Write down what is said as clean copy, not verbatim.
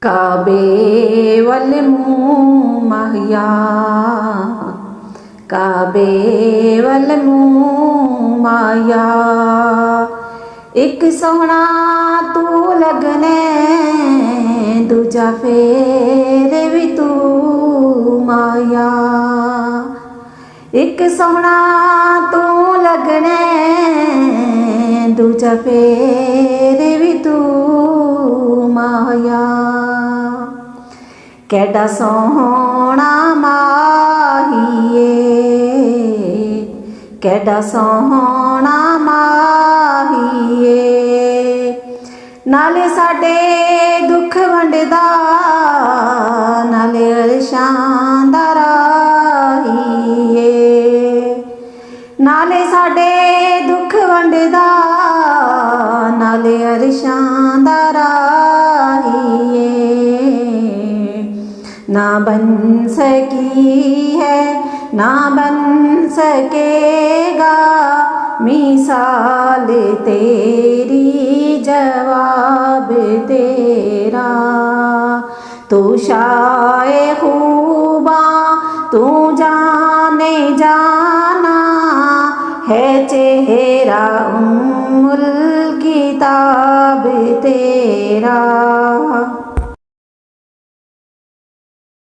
काबे वल मुँह माहिया, काबे वल मुँह माया। एक सोहना तू लगने, दूजा फेर भी तू माया। एक सोहना तू लगने, दूजा फेर भी तू माया। कैडा सोहना माहिए, कैडा सोहना माहिए। नाले साडे दुख वंडदा, नाले अरशां दा राहिए। नाले साडे दुख वंडदा, नाले अरशां दा राहिए। ना बन सकी है, ना बन सकेगा मिसाल तेरी, जवाब तेरा। तू शाए खूबा, तू जाने जाना है, चेहरा उम्मुल किताब तेरा।